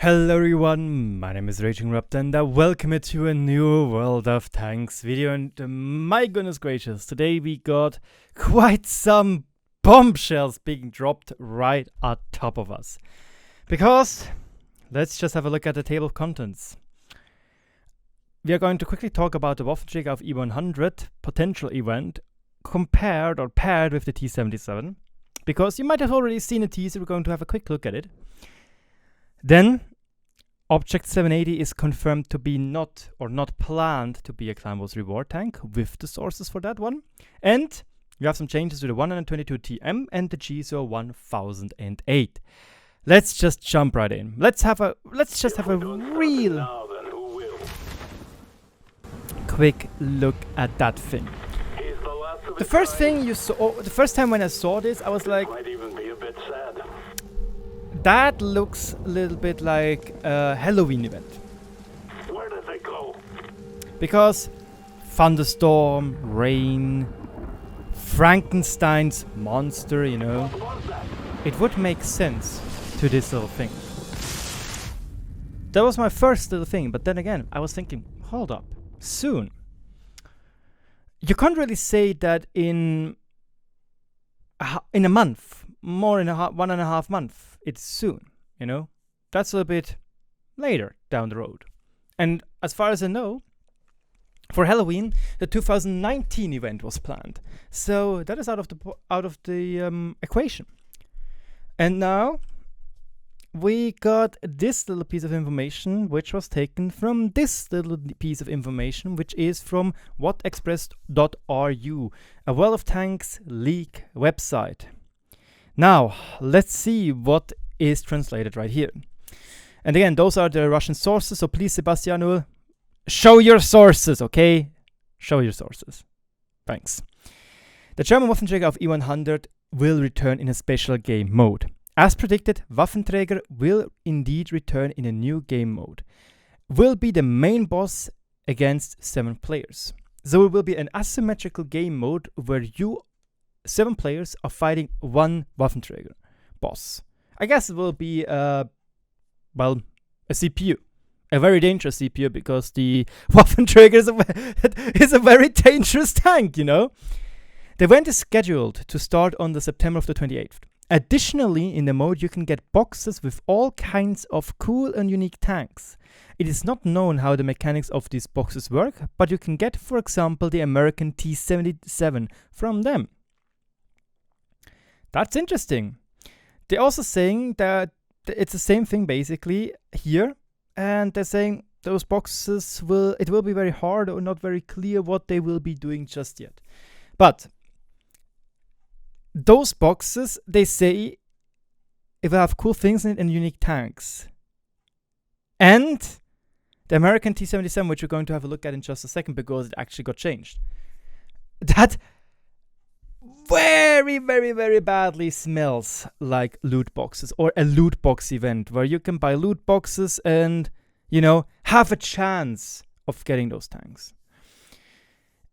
Hello everyone, my name is RagingRaptor and I welcome you to a new World of Tanks video, and my goodness gracious, today we got quite some bombshells being dropped right on top of us. Because, let's just have a look at the table of contents. We are going to quickly talk about the Waffenträger of E100 potential event compared or paired with the T77. Because you might have already seen a teaser, we're going to have a quick look at it. Then, Object 780 is confirmed to be not planned to be a Clan Wars reward tank, with the sources for that one. And we have some changes to the 122 TM and the GSO 1008. Let's just jump right in. Let's just have a real quick look at that thing. The first thing you saw, the first time when I saw this, I was like, that looks a little bit like a Halloween event. Where did they go? Because thunderstorm, rain, Frankenstein's monster, you know, it would make sense to this little thing. That was my first little thing, but then again, I was thinking, hold up, soon. You can't really say that in a month, more in 1.5 months. It's soon, you know? That's a little bit later down the road. And as far as I know, for Halloween, the 2019 event was planned. So that is out of the equation. And now we got this little piece of information, which was taken from this little piece of information, which is from whatexpress.ru, a World of Tanks leak website. Now, let's see what is translated right here. And again, those are the Russian sources, so please, Sebastiano, show your sources, okay? Show your sources. Thanks. The German Waffenträger of E100 will return in a special game mode. As predicted, Waffenträger will indeed return in a new game mode. Will be the main boss against 7 players. So it will be an asymmetrical game mode where 7 players are fighting one Waffenträger boss. I guess it will be, a CPU. A very dangerous CPU, because the Waffenträger is a very dangerous tank, you know? The event is scheduled to start on the September of the 28th. Additionally, in the mode you can get boxes with all kinds of cool and unique tanks. It is not known how the mechanics of these boxes work, but you can get, for example, the American T77 from them. That's interesting. They're also saying that it's the same thing basically here, and they're saying those boxes will be very hard or not very clear what they will be doing just yet. But those boxes, they say, it will have cool things in it and unique tanks. And the American T77, which we're going to have a look at in just a second because it actually got changed. That very, very, very badly smells like loot boxes, or a loot box event where you can buy loot boxes and, you know, have a chance of getting those tanks.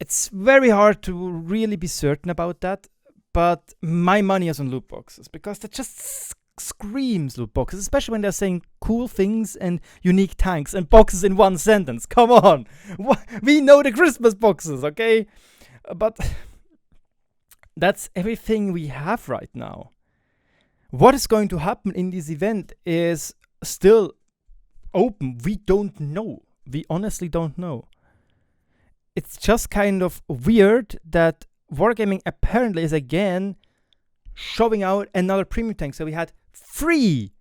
It's very hard to really be certain about that, but my money is on loot boxes because that just screams loot boxes, especially when they're saying cool things and unique tanks and boxes in one sentence. Come on! We know the Christmas boxes, okay? But that's everything we have right now. What is going to happen in this event is still open. We don't know. We honestly don't know. It's just kind of weird that Wargaming apparently is again showing out another premium tank. So we had 3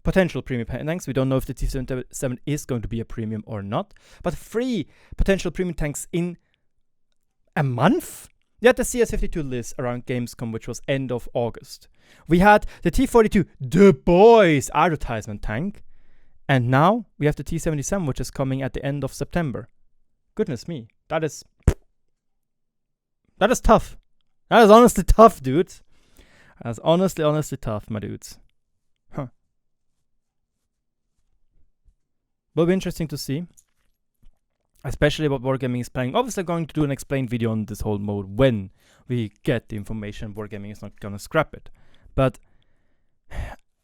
potential premium tanks. We don't know if the T77 is going to be a premium or not, but 3 potential premium tanks in a month? We had the CS52 list around Gamescom, which was end of August. We had the T42, the boys advertisement tank. And now we have the T77, which is coming at the end of September. Goodness me, that is tough. That is honestly tough, dudes. That's honestly tough, my dudes. Huh. Will be interesting to see. Especially what Wargaming is planning. Obviously going to do an explained video on this whole mode when we get the information. Wargaming is not gonna scrap it. But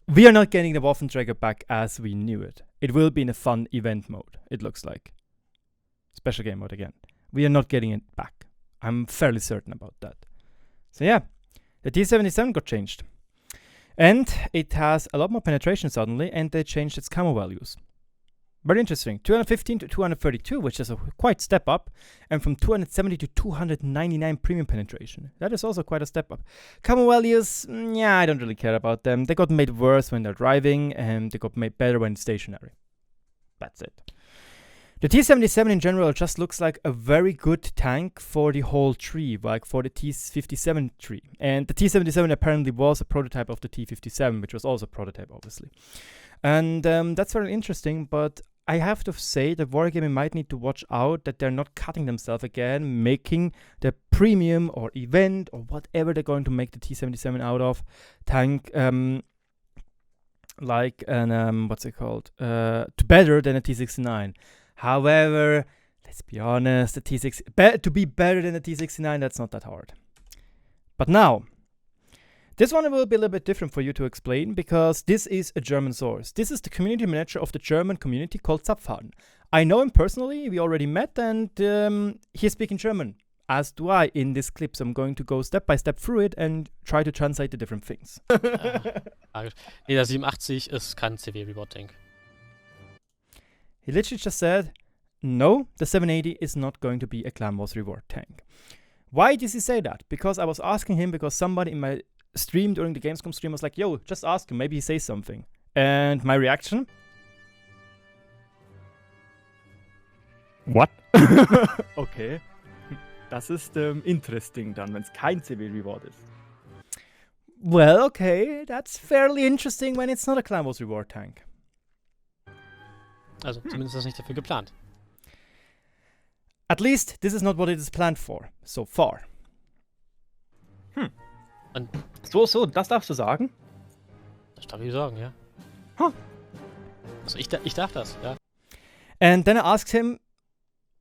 we are not getting the Waffenträger back as we knew it. It will be in a fun event mode, it looks like. Special game mode again. We are not getting it back. I'm fairly certain about that. So yeah, the T77 got changed. And it has a lot more penetration suddenly, and they changed its camo values. Very interesting. 215 to 232, which is a quite step up, and from 270 to 299 premium penetration. That is also quite a step up. Camo values, yeah, I don't really care about them. They got made worse when they're driving, and they got made better when stationary. That's it. The T77 in general just looks like a very good tank for the whole tree, like for the T57 tree. And the T77 apparently was a prototype of the T57, which was also a prototype, obviously. And that's very interesting, but I have to say that Wargaming might need to watch out that they're not cutting themselves again, making the premium or event or whatever they're going to make the T77 out of tank like an what's it called? Better than a T69. However, let's be honest, the to be better than the T69, that's not that hard. But now, this one will be a little bit different for you to explain, because this is a German source. This is the community manager of the German community called Zapfaden. I know him personally, we already met, and he's speaking German, as do I in this clip. So I'm going to go step by step through it and try to translate the different things. Nee, der 87 ist kein CW Reward Tank. He literally just said, no, the 780 is not going to be a Clan Wars reward tank. Why does he say that? Because I was asking him, because somebody in my stream during the Gamescom stream was like, yo, just ask him, maybe he says something. And my reaction? What? Okay. Das ist interesting dann, wenn es kein CW Reward ist. Well, okay, that's fairly interesting when it's not a Clan Wars reward tank. Also zumindest ist das nicht dafür geplant. At least this is not what it is planned for, so far. Und So, das darfst du sagen? das darf ich sagen, ja. Huh. Also ich darf das, ja. And then I asked him,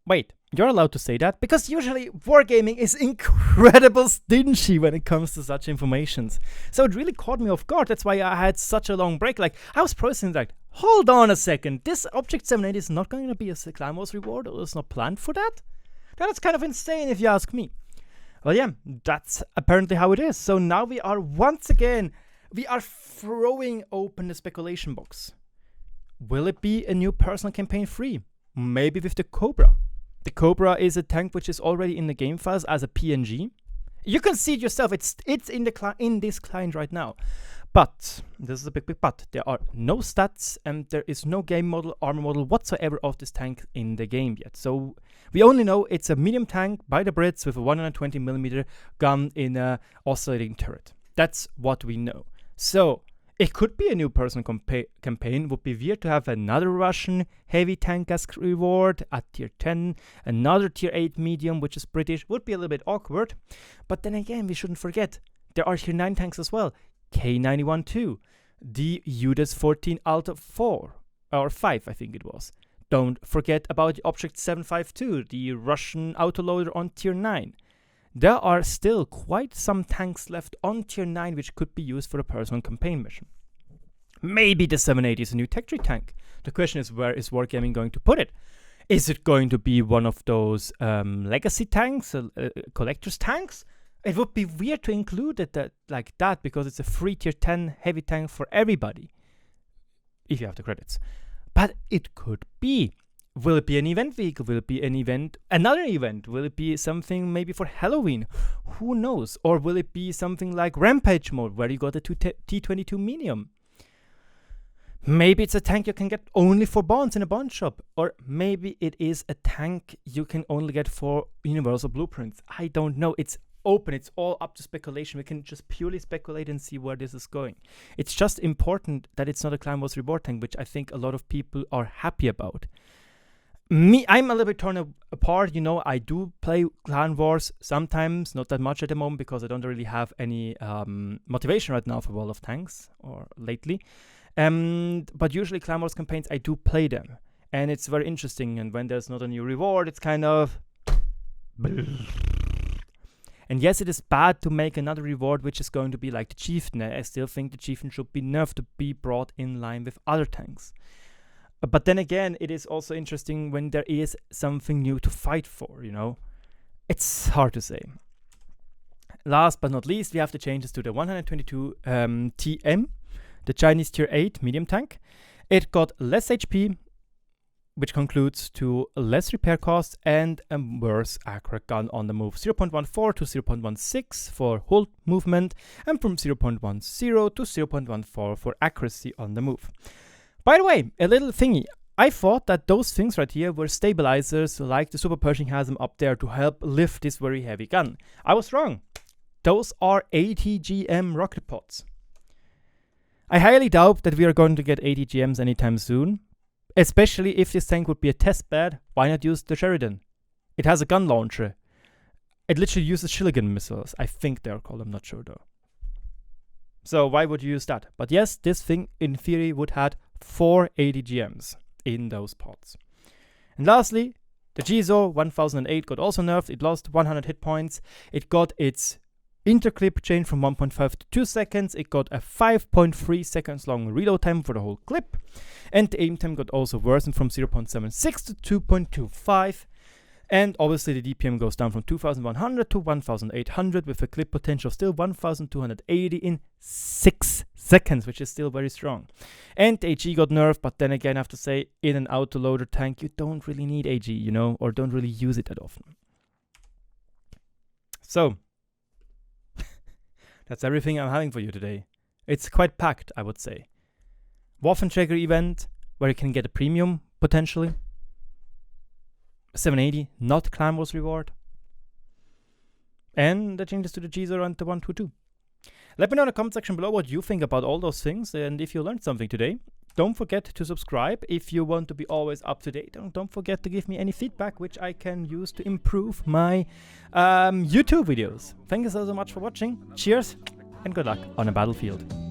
wait, you're allowed to say that? Because usually Wargaming is incredible stingy when it comes to such informations. So it really caught me off guard. That's why I had such a long break. Like, I was processing like, hold on a second, this Object 780 is not going to be a Clan Wars reward, or it's not planned for that? That's kind of insane if you ask me. Well, yeah, that's apparently how it is. So now we are once again, we are throwing open the speculation box. Will it be a new personal campaign free? Maybe with the Cobra. The Cobra is a tank which is already in the game files as a PNG. You can see it yourself. It's in this client right now. But, this is a big but, there are no stats and there is no game model, armor model whatsoever of this tank in the game yet. So, we only know it's a medium tank by the Brits with a 120mm gun in a oscillating turret. That's what we know. So, it could be a new personal campaign. Would be weird to have another Russian heavy tank as reward at tier 10, another tier 8 medium, which is British. Would be a little bit awkward. But then again, we shouldn't forget, there are tier 9 tanks as well. K91-2, the UDES 14 Alta 4, or 5 I think it was. Don't forget about the Object 752, the Russian autoloader on tier 9. There are still quite some tanks left on tier 9 which could be used for a personal campaign mission. Maybe the 780 is a new tech tree tank. The question is, where is Wargaming going to put it? Is it going to be one of those legacy tanks, collector's tanks? It would be weird to include it like that, because it's a free tier 10 heavy tank for everybody, if you have the credits. But it could be. Will it be an event vehicle? Will it be another event? Will it be something maybe for Halloween? Who knows? Or will it be something like Rampage mode, where you got a T22 medium? Maybe it's a tank you can get only for bonds in a bond shop. Or maybe it is a tank you can only get for Universal Blueprints. I don't know. It's open. It's all up to speculation. We can just purely speculate and see where this is going. It's just important that it's not a Clan Wars reward tank, which I think a lot of people are happy about. Me, I'm a little bit torn apart. You know, I do play Clan Wars sometimes, not that much at the moment, because I don't really have any motivation right now for World of Tanks, or lately. But usually Clan Wars campaigns, I do play them. And it's very interesting. And when there's not a new reward, it's kind of... And yes, it is bad to make another reward which is going to be like the Chieftain. I still think the Chieftain should be nerfed to be brought in line with other tanks. But then again, it is also interesting when there is something new to fight for, you know? It's hard to say. Last but not least, we have the changes to the 122 TM, the Chinese tier 8 medium tank. It got less HP, which concludes to less repair costs and a worse accurate gun on the move. 0.14 to 0.16 for hold movement, and from 0.10 to 0.14 for accuracy on the move. By the way, a little thingy. I thought that those things right here were stabilizers, like the Super Pershing has them up there to help lift this very heavy gun. I was wrong. Those are ATGM rocket pods. I highly doubt that we are going to get ATGMs anytime soon. Especially if this tank would be a test bed, why not use the Sheridan? It has a gun launcher. It literally uses Shilligan missiles. I think they're called, I'm not sure though. So why would you use that? But yes, this thing in theory would have 4 ATGMs in those pods. And lastly, the Jizo 1008 got also nerfed. It lost 100 hit points. It got its interclip change from 1.5 to 2 seconds. It got a 5.3 seconds long reload time for the whole clip. And the aim time got also worsened from 0.76 to 2.25. And obviously the DPM goes down from 2100 to 1800 with a clip potential still 1280 in 6 seconds, which is still very strong. And the AG got nerfed, but then again I have to say, in an autoloader tank you don't really need AG, you know, or don't really use it that often. So, that's everything I'm having for you today. It's quite packed, I would say. Waffenträger event, where you can get a premium, potentially. 780, not Clan Wars reward. And the changes to the Jizo and the 122. Let me know in the comment section below what you think about all those things, and if you learned something today. Don't forget to subscribe if you want to be always up to date. And don't forget to give me any feedback which I can use to improve my YouTube videos. Thank you so much for watching. Cheers and good luck on the battlefield.